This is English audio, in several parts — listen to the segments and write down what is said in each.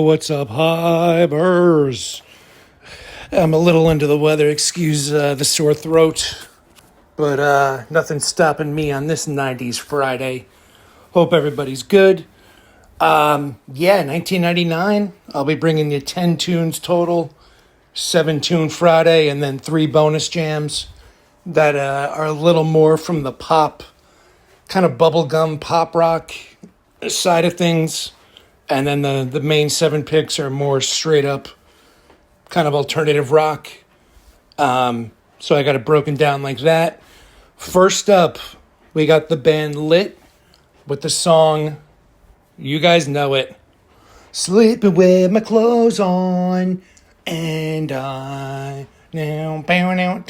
What's up, Hybers? I'm a little under the weather, excuse the sore throat, but nothing's stopping me on this 90s Friday. Hope everybody's good. 1999, I'll be bringing you 10 tunes total, 7-tune Friday, and then 3 bonus jams that are a little more from the pop, kind of bubblegum pop rock side of things. And then the main 7 picks are more straight up kind of alternative rock. So I got it broken down like that. First up, we got the band Lit with the song, you guys know it, Sleeping with My Clothes On, and I now down.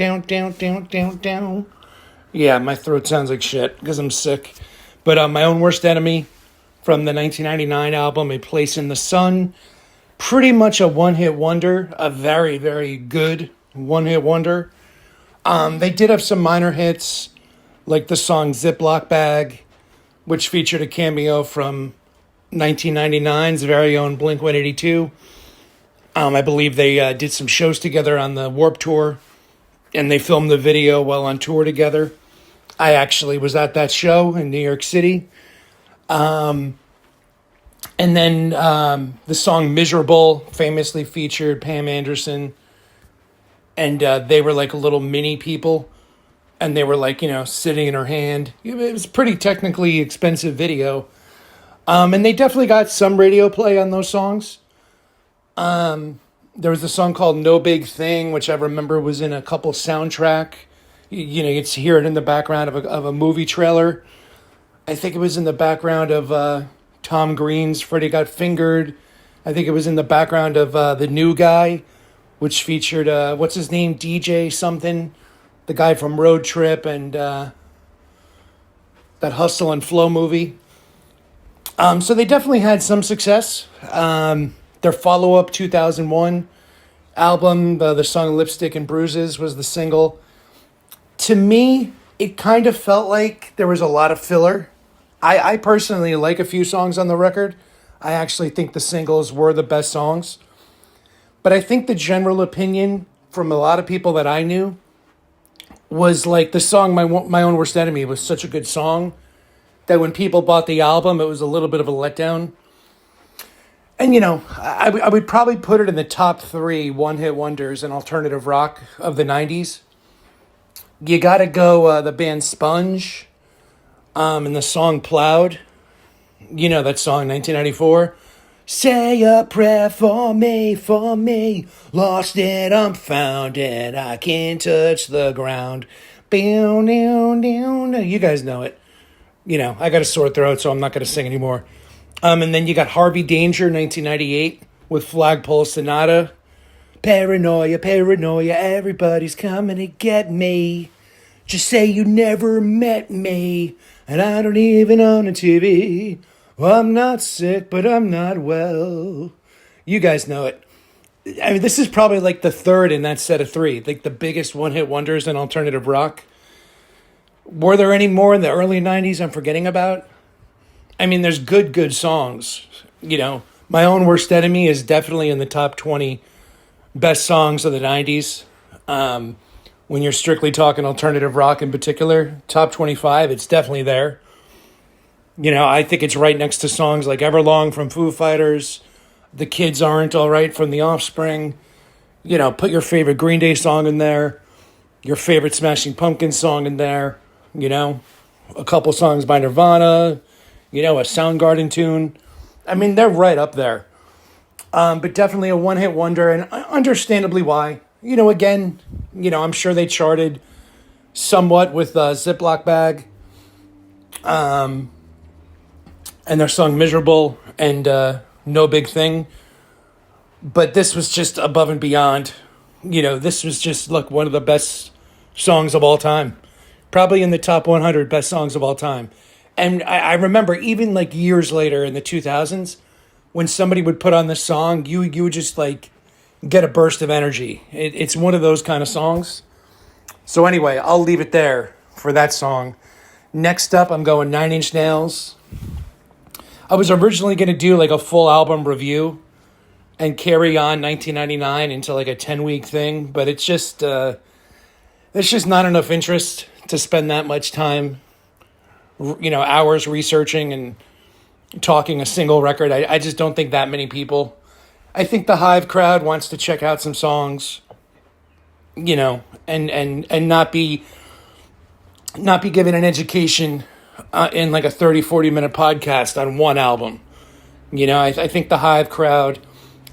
Yeah, my throat sounds like shit because I'm sick. But My Own Worst Enemy from the 1999 album, A Place in the Sun. Pretty much a one-hit wonder, a very, very good one-hit wonder. They did have some minor hits, like the song Ziploc Bag, which featured a cameo from 1999's very own Blink-182. I believe they did some shows together on the Warped Tour, and they filmed the video while on tour together. I actually was at that show in New York City. And then the song Miserable famously featured Pam Anderson, and they were like a little mini people, and they were like, sitting in her hand. It was a pretty technically expensive video. And they definitely got some radio play on those songs. There was a song called No Big Thing, which I remember was in a couple soundtrack. You'd hear it in the background of a movie trailer. I think it was in the background of Tom Green's Freddie Got Fingered. I think it was in the background of The New Guy, which featured, what's his name, DJ something, the guy from Road Trip and that Hustle and Flow movie. So they definitely had some success. Their follow-up 2001 album, the song Lipstick and Bruises, was the single. To me, it kind of felt like there was a lot of filler. I personally like a few songs on the record. I actually think the singles were the best songs. But I think the general opinion from a lot of people that I knew was like the song My Own Worst Enemy was such a good song that when people bought the album, it was a little bit of a letdown. And, I would probably put it in the top 3 one-hit wonders in alternative rock of the 90s. You got to go the band Sponge and the song Plowed. You know that song, 1994. Say a prayer for me. Lost it, I'm found it. I can't touch the ground. You guys know it. I got a sore throat, so I'm not going to sing anymore. And then you got Harvey Danger, 1998, with Flagpole Sonata. Paranoia, everybody's coming to get me. Just say you never met me, and I don't even own a TV. Well, I'm not sick, but I'm not well. You guys know it. I mean, this is probably like the third in that set of 3, like the biggest one-hit wonders in alternative rock. Were there any more in the early 90s I'm forgetting about? I mean, there's good songs. My Own Worst Enemy is definitely in the top 20 best songs of the 90s. When you're strictly talking alternative rock in particular, top 25, it's definitely there. I think it's right next to songs like Everlong from Foo Fighters, The Kids Aren't Alright from The Offspring. Put your favorite Green Day song in there, your favorite Smashing Pumpkins song in there, a couple songs by Nirvana, a Soundgarden tune. I mean, they're right up there. But definitely a one-hit wonder, and understandably why. Again, I'm sure they charted somewhat with Ziploc Bag, and their song Miserable and No Big Thing. But this was just above and beyond. This was just, one of the best songs of all time. Probably in the top 100 best songs of all time. And I remember even years later in the 2000s, when somebody would put on this song, you would just get a burst of energy. It's one of those kind of songs. So anyway, I'll leave it there for that song. Next up, I'm going 9 Inch Nails. I was originally going to do a full album review, and carry on 1999 into like a 10-week thing, but it's just there's just not enough interest to spend that much time, hours researching and talking a single record. I just don't think that many people. I think the Hive crowd wants to check out some songs, and not be given an education in like a 30-40 minute podcast on one album. I think the Hive crowd,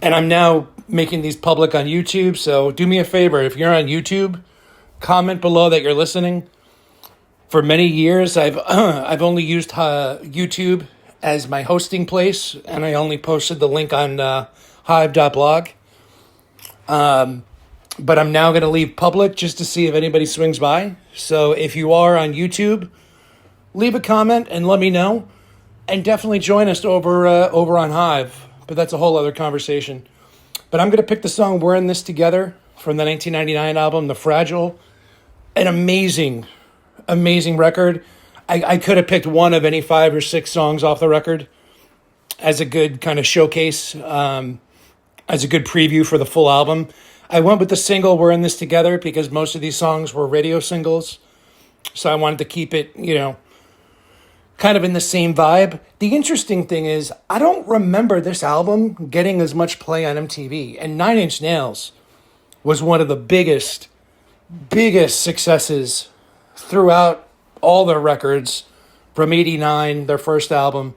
and I'm now making these public on YouTube, so do me a favor. If you're on YouTube, comment below that you're listening. For many years, I've only used YouTube as my hosting place, and I only posted the link on hive.blog. But I'm now going to leave public just to see if anybody swings by. So if you are on YouTube, leave a comment and let me know. And definitely join us over on Hive. But that's a whole other conversation. But I'm going to pick the song We're In This Together from the 1999 album, The Fragile. An amazing, amazing record. I could have picked one of any 5 or 6 songs off the record as a good kind of showcase, as a good preview for the full album. I went with the single We're In This Together because most of these songs were radio singles. So I wanted to keep it, kind of in the same vibe. The interesting thing is, I don't remember this album getting as much play on MTV. And 9 Inch Nails was one of the biggest successes throughout all their records from 89, their first album,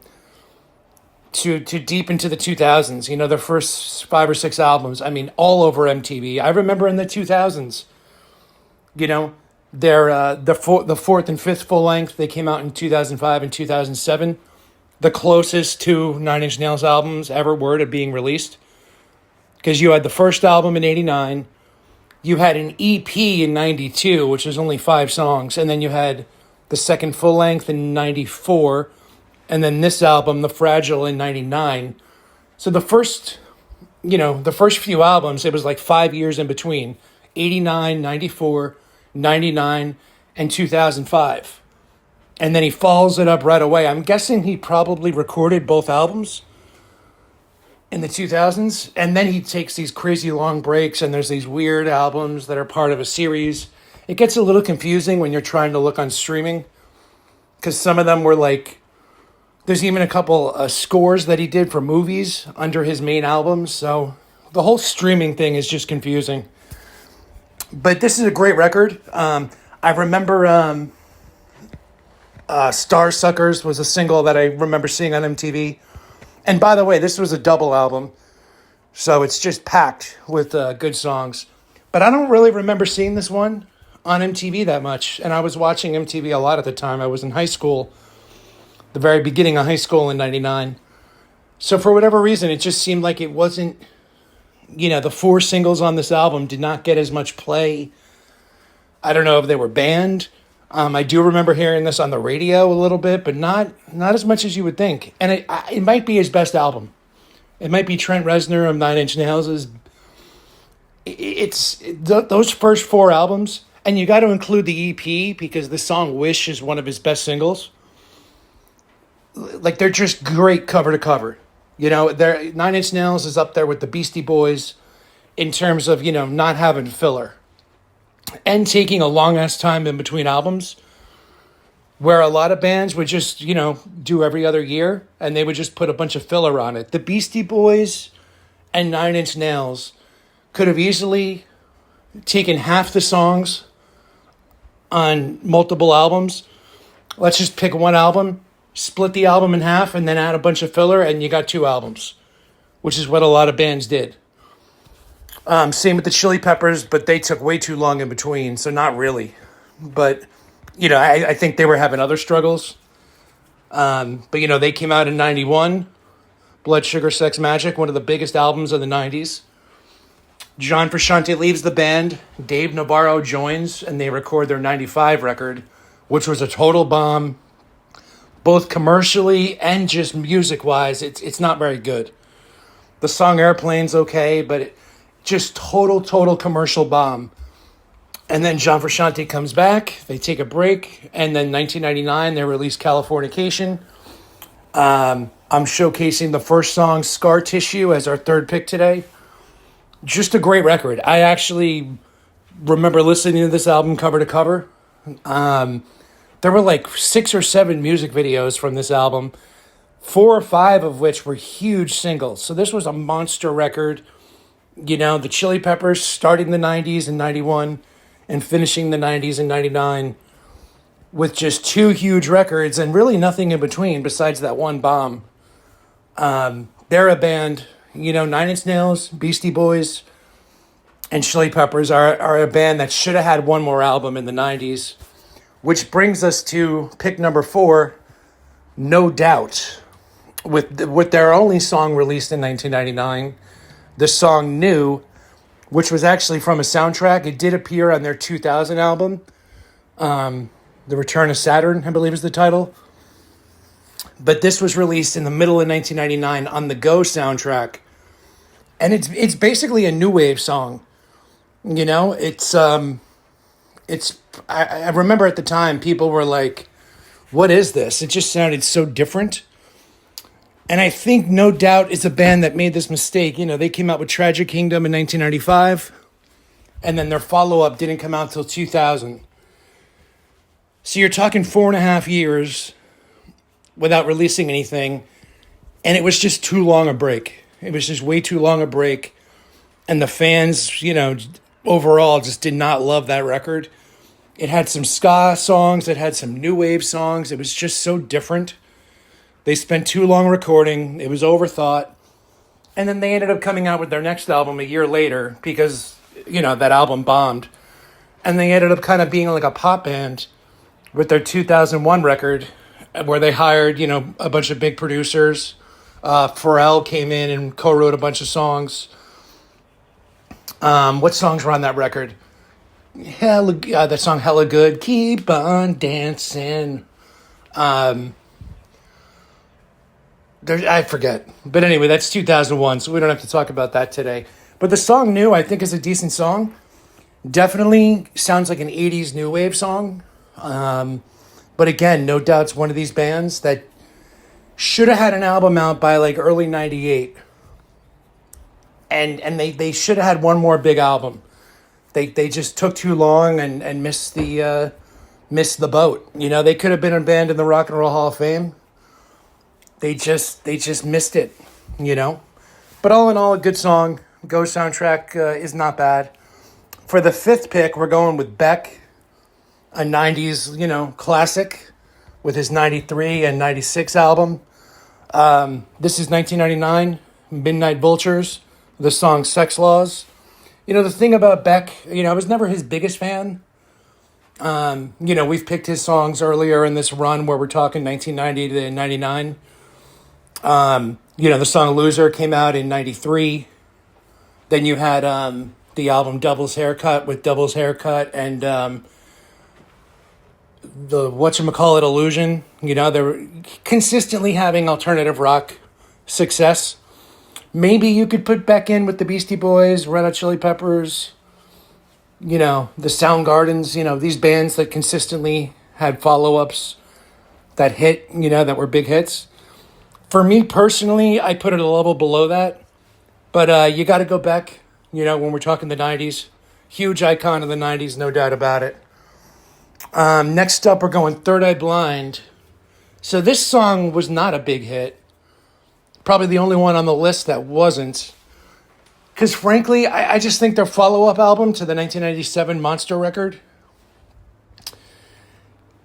to deep into the 2000s. Their first 5 or 6 albums, all over MTV. I remember in the 2000s, their the fourth and fifth full length, they came out in 2005 and 2007, the closest to 9 Inch Nails albums ever were to being released. Because you had the first album in 89, you had an EP in 92, which was only 5 songs, and then you had the second full length in 94, and then this album, The Fragile, in 99. So the first few albums, it was like 5 years in between, 89, 94, 99, and 2005. And then he follows it up right away. I'm guessing he probably recorded both albums in the 2000s, and then he takes these crazy long breaks, and there's these weird albums that are part of a series. It gets a little confusing when you're trying to look on streaming, because some of them were like, there's even a couple scores that he did for movies under his main albums, so the whole streaming thing is just confusing. But this is a great record. I remember Star Suckers was a single that I remember seeing on MTV. And by the way, this was a double album, so it's just packed with good songs. But I don't really remember seeing this one on MTV that much, and I was watching MTV a lot at the time. I was in high school, the very beginning of high school in 99. So for whatever reason, it just seemed like it wasn't, the 4 singles on this album did not get as much play. I don't know if they were banned. I do remember hearing this on the radio a little bit, but not as much as you would think. And it might be his best album. It might be Trent Reznor of 9 Inch Nails'. Those first 4 albums, and you got to include the EP because the song Wish is one of his best singles. Like, they're just great cover to cover. 9 Inch Nails is up there with the Beastie Boys in terms of, not having filler and taking a long ass time in between albums, where a lot of bands would just, do every other year and they would just put a bunch of filler on it. The Beastie Boys and 9 Inch Nails could have easily taken half the songs on multiple albums. Let's just pick one album, split the album in half, and then add a bunch of filler, and you got 2 albums, which is what a lot of bands did. Same with the Chili Peppers, but they took way too long in between, so not really. But, I think they were having other struggles. But, they came out in 91, Blood, Sugar, Sex, Magic, one of the biggest albums of the 90s. John Frusciante leaves the band, Dave Navarro joins, and they record their 95 record, which was a total bomb. Both commercially and just music-wise, it's not very good. The song Airplane's okay, but just total commercial bomb. And then John Frusciante comes back, they take a break, and then 1999, they release Californication. I'm showcasing the first song, Scar Tissue, as our third pick today. Just a great record. I actually remember listening to this album cover to cover. There were like 6 or 7 music videos from this album, 4 or 5 of which were huge singles. So this was a monster record. You know, the Chili Peppers starting the 90s in 91 and finishing the 90s in 99 with just 2 huge records and really nothing in between besides that one bomb. They're a band, you know, Nine Inch Nails, Beastie Boys, and Chili Peppers are a band that should have had one more album in the 90s, which brings us to pick number 4, No Doubt, with their only song released in 1999, the song New, which was actually from a soundtrack. It did appear on their 2000 album, The Return of Saturn, I believe is the title. But this was released in the middle of 1999 on the Go soundtrack. And it's basically a new wave song. You know, I remember at the time people were like, what is this? It just sounded so different. And I think No Doubt is a band that made this mistake. You know, they came out with Tragic Kingdom in 1995, and then their follow-up didn't come out till 2000. So you're talking 4.5 years without releasing anything, and it was just too long a break. It was just way too long a break, and the fans, you know, overall just did not love that record. It had some ska songs, it had some new wave songs. It was just so different. They spent too long recording. It was overthought. And then they ended up coming out with their next album a year later because, you know, that album bombed. And they ended up kind of being like a pop band with their 2001 record where they hired, you know, a bunch of big producers. Pharrell came in and co-wrote a bunch of songs. What songs were on that record? That song Hella Good. Keep on dancing. I forget. But anyway, that's 2001, so we don't have to talk about that today. But the song New, I think, is a decent song. Definitely sounds like an 80s new wave song. But again, No Doubt's one of these bands that should have had an album out by like early 98. And they should have had one more big album. They just took too long and missed the boat. You know, they could have been a band in the Rock and Roll Hall of Fame. They just missed it, you know. But all in all, a good song. Go soundtrack is not bad. For the 5th pick, we're going with Beck, a 90s, you know, classic with his 93 and 96 album. This is 1999, Midnite Vultures, the song Sex Laws. You know, the thing about Beck, you know, I was never his biggest fan. You know, we've picked his songs earlier in this run where we're talking 1990 to 99. You know, the song Loser came out in 93. Then you had the album Double's Haircut with Double's Haircut and the whatchamacallit Illusion. You know, they were consistently having alternative rock success. Maybe you could put Beck in with the Beastie Boys, Red Hot Chili Peppers, you know, the Soundgardens, you know, these bands that consistently had follow-ups that hit, you know, that were big hits. For me personally, I put it a level below that. But you got to go Beck, you know, when we're talking the 90s. Huge icon of the 90s, no doubt about it. Next up, we're going Third Eye Blind. So this song was not a big hit. Probably the only one on the list that wasn't. Because frankly, I just think their follow-up album to the 1997 Monster record,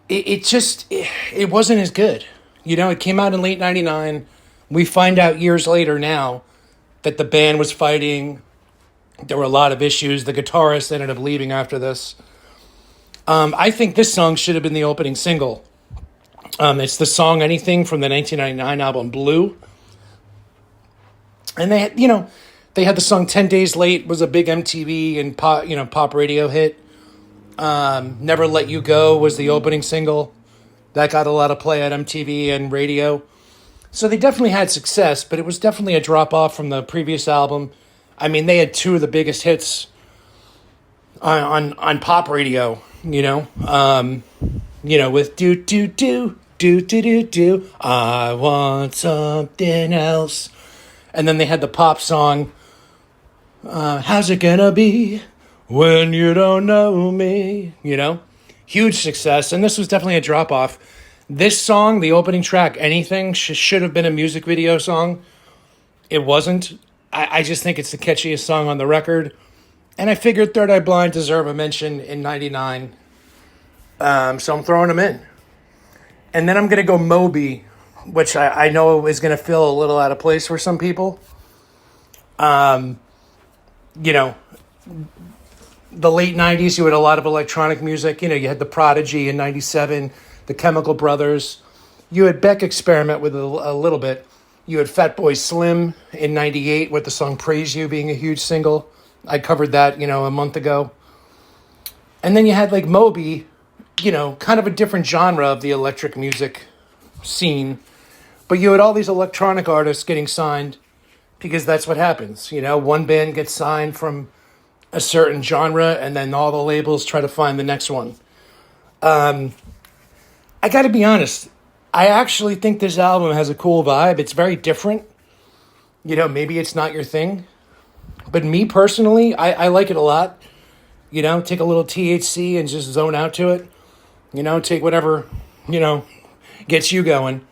it wasn't as good. You know, it came out in late 99. We find out years later now that the band was fighting. There were a lot of issues. The guitarist ended up leaving after this. I think this song should have been the opening single. It's the song Anything from the 1999 album Blue. And they had the song 10 Days Late was a big MTV and pop radio hit. Never Let You Go was the opening single. That got a lot of play at MTV and radio. So they definitely had success, but it was definitely a drop-off from the previous album. I mean, they had 2 of the biggest hits on pop radio, you know. With do, do, do, Do, do, do, do. I want something else. And then they had the pop song, How's It Gonna Be When You Don't Know Me? You know? Huge success. And this was definitely a drop off. This song, the opening track, Anything, should have been a music video song. It wasn't. I just think it's the catchiest song on the record. And I figured Third Eye Blind deserve a mention in 99. So I'm throwing them in. And then I'm going to go Moby, which I know is going to feel a little out of place for some people. You know, the late 90s, you had a lot of electronic music. You know, you had The Prodigy in 97, the Chemical Brothers. You had Beck experiment with a little bit. You had Fatboy Slim in 98 with the song Praise You being a huge single. I covered that, you know, a month ago. And then you had like Moby, you know, kind of a different genre of the electric music scene. But you had all these electronic artists getting signed because that's what happens. You know, one band gets signed from a certain genre and then all the labels try to find the next one. I got to be honest. I actually think this album has a cool vibe. It's very different. You know, maybe it's not your thing. But me personally, I like it a lot. You know, take a little THC and just zone out to it. You know, take whatever, you know, gets you going.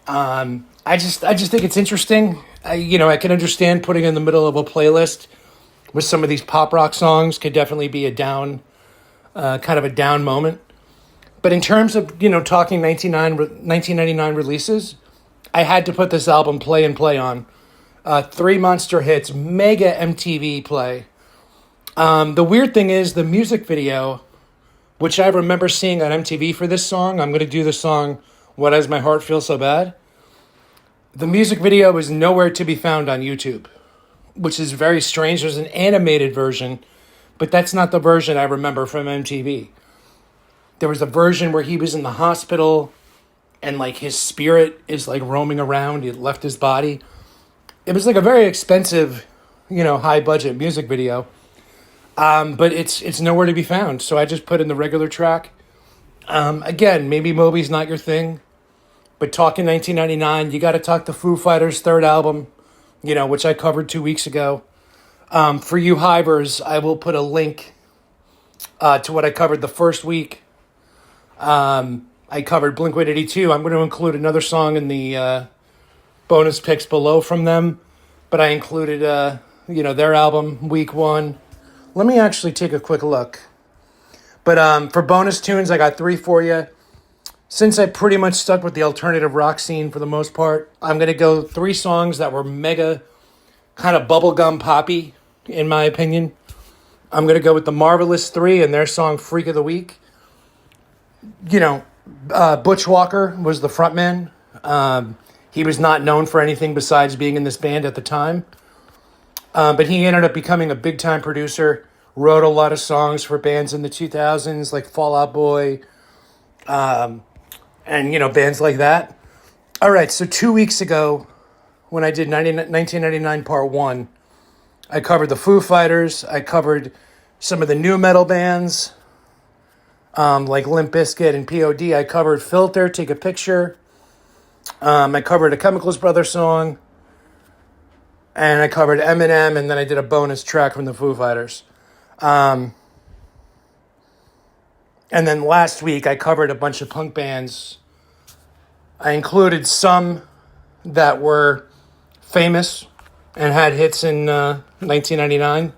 I just think it's interesting. I can understand putting it in the middle of a playlist with some of these pop rock songs could definitely be a down, kind of a down moment. But in terms of, you know, talking 1999 releases, I had to put this album play and play on. 3 monster hits, mega MTV play. The weird thing is the music video, which I remember seeing on MTV for this song. I'm going to do the song, Why Does My Heart Feel So Bad? The music video is nowhere to be found on YouTube, which is very strange. There's an animated version, but that's not the version I remember from MTV. There was a version where he was in the hospital and like his spirit is like roaming around. He left his body. It was like a very expensive, you know, high budget music video. But it's nowhere to be found. So I just put in the regular track. Again, maybe Moby's not your thing, but talking 1999, you got to talk the Foo Fighters' third album, you know, which I covered 2 weeks ago. For you hivers, I will put a link to what I covered the first week. I covered Blink-182. I'm going to include another song in the bonus picks below from them, but I included, their album, Week 1. Let me actually take a quick look. But for bonus tunes, I got 3 for you. Since I pretty much stuck with the alternative rock scene for the most part, I'm going to go 3 songs that were mega kind of bubblegum poppy, in my opinion. I'm going to go with the Marvelous 3 and their song Freak of the Week. You know, Butch Walker was the frontman. He was not known for anything besides being in this band at the time. But he ended up becoming a big-time producer, wrote a lot of songs for bands in the 2000s, like Fall Out Boy, and, you know, bands like that. All right, so 2 weeks ago, when I did 1999 Part 1, I covered the Foo Fighters. I covered some of the new metal bands, like Limp Bizkit and POD. I covered Filter, Take a Picture. I covered a Chemicals Brothers song. And I covered Eminem, and then I did a bonus track from the Foo Fighters. And then last week, I covered a bunch of punk bands. I included some that were famous and had hits in 1999.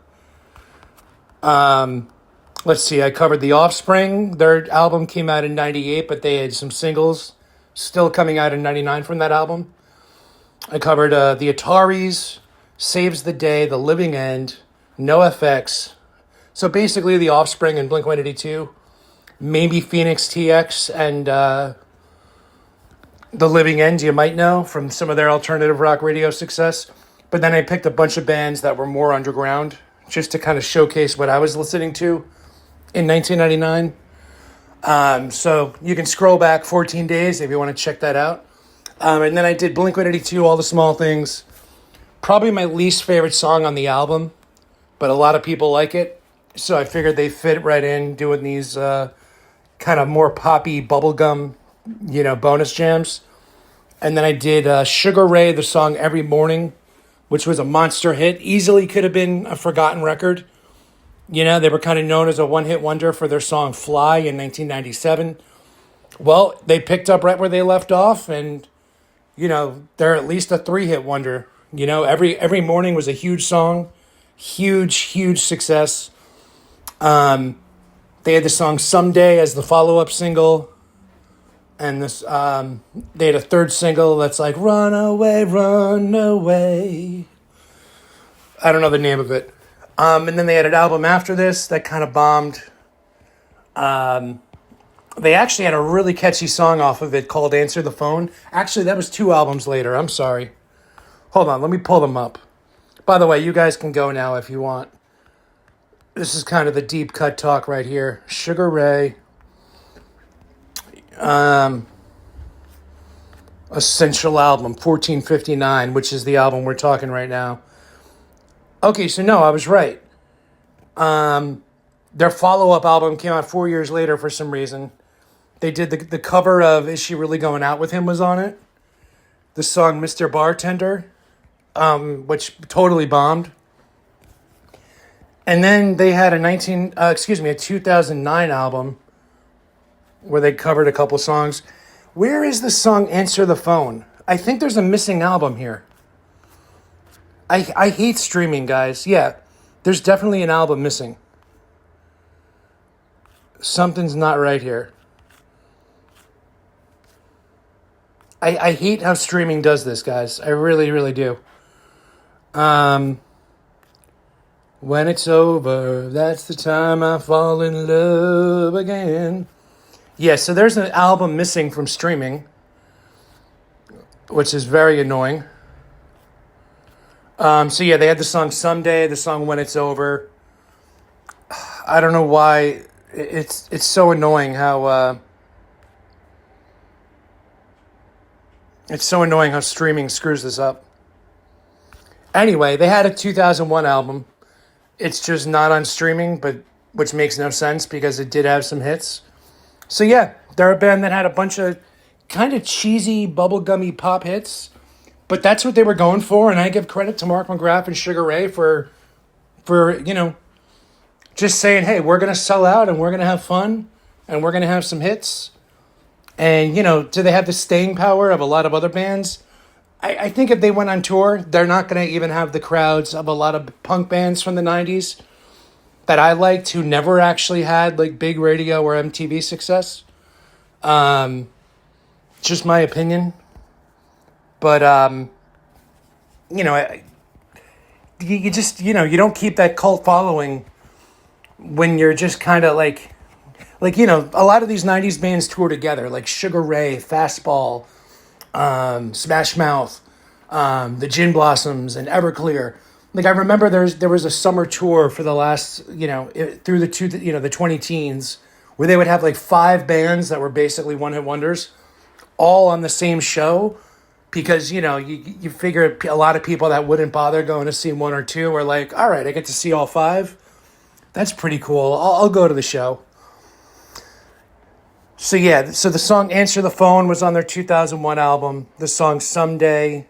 Let's see, I covered The Offspring. Their album came out in 98, but they had some singles still coming out in 99 from that album. I covered the Ataris, Saves the Day, The Living End, NoFX. So basically The Offspring and Blink-182, maybe Phoenix TX and The Living End, you might know from some of their alternative rock radio success. But then I picked a bunch of bands that were more underground just to kind of showcase what I was listening to in 1999. So you can scroll back 14 days if you want to check that out. And then I did Blink-182, All the Small Things. Probably my least favorite song on the album, but a lot of people like it. So I figured they fit right in doing these kind of more poppy bubblegum bonus jams. And then I did Sugar Ray, the song Every Morning, which was a monster hit. Easily could have been a forgotten record. They were kind of known as a one-hit wonder for their song Fly in 1997. Well, they picked up right where they left off, and, they're at least a three-hit wonder. Every Morning was a huge song. Huge, huge success. They had the song Someday as the follow-up single. And they had a third single that's like, Run Away, Run Away. I don't know the name of it. And then they had an album after this that kind of bombed. They actually had a really catchy song off of it called Answer the Phone. Actually, that was 2 albums later. I'm sorry. Hold on, let me pull them up. By the way, you guys can go now if you want. This is kind of the deep cut talk right here. Sugar Ray. Essential Album, 1459, which is the album we're talking right now. Okay, so no, I was right. Their follow-up album came out 4 years later for some reason. They did the cover of Is She Really Going Out With Him was on it. The song Mr. Bartender, which totally bombed. And then they had a 2009 album where they covered a couple songs. Where is the song Answer the Phone? I think there's a missing album here. I hate streaming, guys. Yeah, there's definitely an album missing. Something's not right here. I hate how streaming does this, guys. I really, really do. When it's over, that's the time I fall in love again. Yeah, so there's an album missing from streaming, which is very annoying. So yeah, they had the song Someday, the song When It's Over. I don't know why. It's so annoying how streaming screws this up. Anyway, they had a 2001 album. It's just not on streaming, but which makes no sense because it did have some hits. So yeah, they're a band that had a bunch of kind of cheesy, bubblegummy pop hits, but that's what they were going for, and I give credit to Mark McGrath and Sugar Ray for just saying, hey, we're going to sell out, and we're going to have fun, and we're going to have some hits. And, do they have the staying power of a lot of other bands? I think if they went on tour, they're not going to even have the crowds of a lot of punk bands from the 90s that I liked who never actually had like big radio or MTV success. Just my opinion. But, you just, you don't keep that cult following when you're just kind of like, a lot of these 90s bands tour together, like Sugar Ray, Fastball, Smash Mouth, the Gin Blossoms, and Everclear. Like, I remember there was a summer tour for the last, through the 20 teens, where they would have like 5 bands that were basically one-hit wonders, all on the same show, because, you figure a lot of people that wouldn't bother going to see 1 or 2 are like, all right, I get to see all 5. That's pretty cool. I'll go to the show. So yeah, so the song Answer the Phone was on their 2001 album. The song Someday...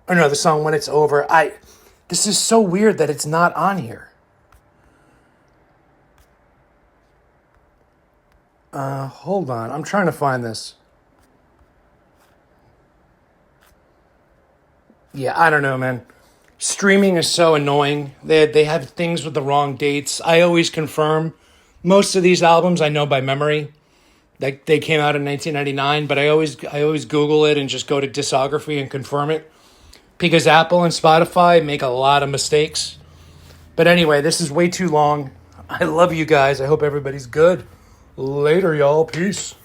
the song When It's Over. This is so weird that it's not on here. Hold on. I'm trying to find this. Yeah, I don't know, man. Streaming is so annoying. They have things with the wrong dates. I always confirm. Most of these albums I know by memory. They came out in 1999, but I always Google it and just go to discography and confirm it. Because Apple and Spotify make a lot of mistakes. But anyway, this is way too long. I love you guys. I hope everybody's good. Later, y'all. Peace.